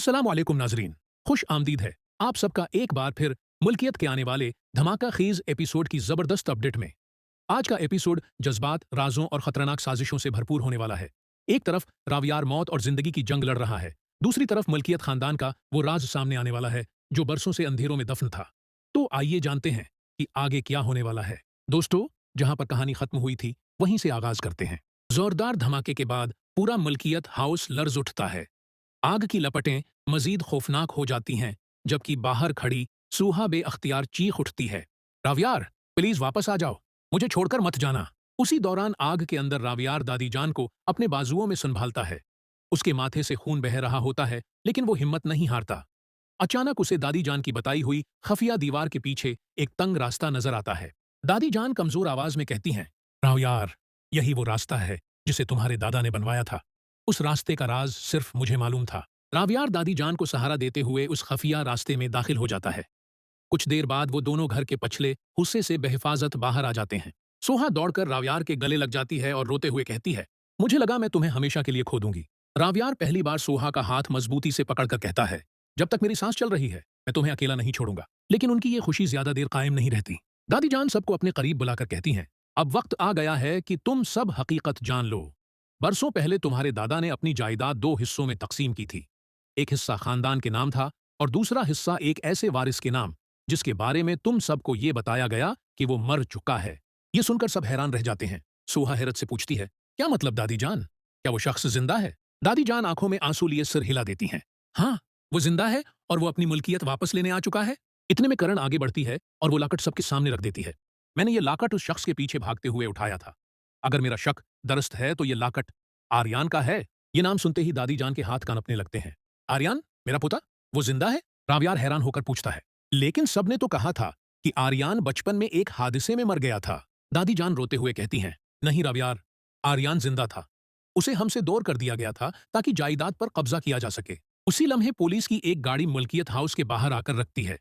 अस्सलाम वालेकुम नाजरीन, खुश आमदीद है आप सबका एक बार फिर मुल्कियत के आने वाले धमाका खीज एपिसोड की जबरदस्त अपडेट में। आज का एपिसोड जज्बात, राजों और खतरनाक साजिशों से भरपूर होने वाला है। एक तरफ रावियार मौत और जिंदगी की जंग लड़ रहा है, दूसरी तरफ मलकियत खानदान का वो राज सामने आने वाला है जो बरसों से अंधेरों में दफन था। तो आइए जानते हैं कि आगे क्या होने वाला है। दोस्तों, जहां पर कहानी खत्म हुई थी वहीं से आगाज करते हैं। जोरदार धमाके के बाद पूरा मलकियत हाउस लर्ज उठता है। आग की लपटें मजीद खौफनाक हो जाती हैं, जबकि बाहर खड़ी सूहा बेअख्तियार चीख उठती है, रावियार, प्लीज वापस आ जाओ, मुझे छोड़कर मत जाना। उसी दौरान आग के अंदर रावियार दादी जान को अपने बाजुओं में संभालता है। उसके माथे से खून बह रहा होता है, लेकिन वो हिम्मत नहीं हारता। अचानक उसे दादी जान की बताई हुई खफिया दीवार के पीछे एक तंग रास्ता नजर आता है। दादी जान कमजोर आवाज में कहती हैं, रावियार, यही वो रास्ता है जिसे तुम्हारे दादा ने बनवाया था। उस रास्ते का राज सिर्फ मुझे मालूम था। रावियार दादी जान को सहारा देते हुए उस खफिया रास्ते में दाखिल हो जाता है। कुछ देर बाद वो दोनों घर के पछले हिस्से से बेहिफाजत बाहर आ जाते हैं। सोहा दौड़कर रावियार के गले लग जाती है और रोते हुए कहती है, मुझे लगा मैं तुम्हें हमेशा के लिए खो दूंगी। रावियार पहली बार सोहा का हाथ मजबूती से पकड़कर कहता है, जब तक मेरी सांस चल रही है मैं तुम्हें अकेला नहीं छोड़ूंगा। लेकिन उनकी ये खुशी ज्यादा देर कायम नहीं रहती। दादी जान सबको अपने करीब बुलाकर कहती हैं, अब वक्त आ गया है कि तुम सब हकीकत जान लो। बरसों पहले तुम्हारे दादा ने अपनी जायदाद दो हिस्सों में तकसीम की थी। एक हिस्सा खानदान के नाम था और दूसरा हिस्सा एक ऐसे वारिस के नाम जिसके बारे में तुम सबको ये बताया गया कि वो मर चुका है। ये सुनकर सब हैरान रह जाते हैं। सोहा हैरत से पूछती है, क्या मतलब दादी जान, क्या वो शख्स जिंदा है? दादी जान आंखों में आंसू लिए सिर हिला देती हैं, हाँ, वो जिंदा है और वो अपनी मुल्कियत वापस लेने आ चुका है। इतने में करण आगे बढ़ती है और वो लाकट सबके सामने रख देती है। मैंने ये लाकट उस शख्स के पीछे भागते हुए उठाया था। अगर मेरा शक दुरुस्त है तो ये लाकट आर्यान का है। ये नाम सुनते ही दादी जान के हाथ कांपने लगते हैं। आर्यान, मेरा पुता, वो जिंदा है? रावियार हैरान होकर पूछता है, लेकिन सबने तो कहा था कि आर्यान बचपन में एक हादसे में मर गया था। दादी जान रोते हुए कहती हैं, नहीं रावियार, आर्यान जिंदा था। उसे हमसे दूर कर दिया गया था ताकि जायदाद पर कब्जा किया जा सके। उसी लम्हे पुलिस की एक गाड़ी मलकियत हाउस के बाहर आकर रखती है।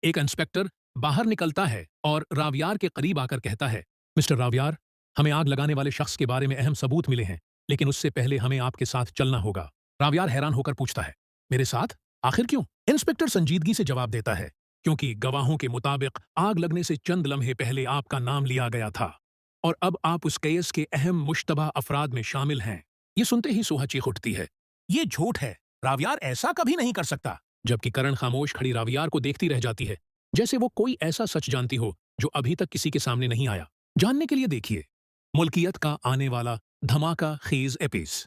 एक इंस्पेक्टर बाहर निकलता है और रावियार के करीब आकर कहता है, मिस्टर रावियार, हमें आग लगाने वाले शख्स के बारे में अहम सबूत मिले हैं, लेकिन उससे पहले हमें आपके साथ चलना होगा। रावियार हैरान होकर पूछता है, मेरे साथ? आखिर क्यों? इंस्पेक्टर संजीदगी से जवाब देता है, क्योंकि गवाहों के मुताबिक आग लगने से चंद लम्हे पहले आपका नाम लिया गया था और अब आप उस केस के अहम मुश्तबा अफराद में शामिल हैं। ये सुनते ही सोहा चीख उठती है, ये झूठ है, रावियार ऐसा कभी नहीं कर सकता। जबकि करण खामोश खड़ी रावियार को देखती रह जाती है, जैसे वो कोई ऐसा सच जानती हो जो अभी तक किसी के सामने नहीं आया। जानने के लिए देखिए मुल्कियत का आने वाला धमाका खीज एपिस।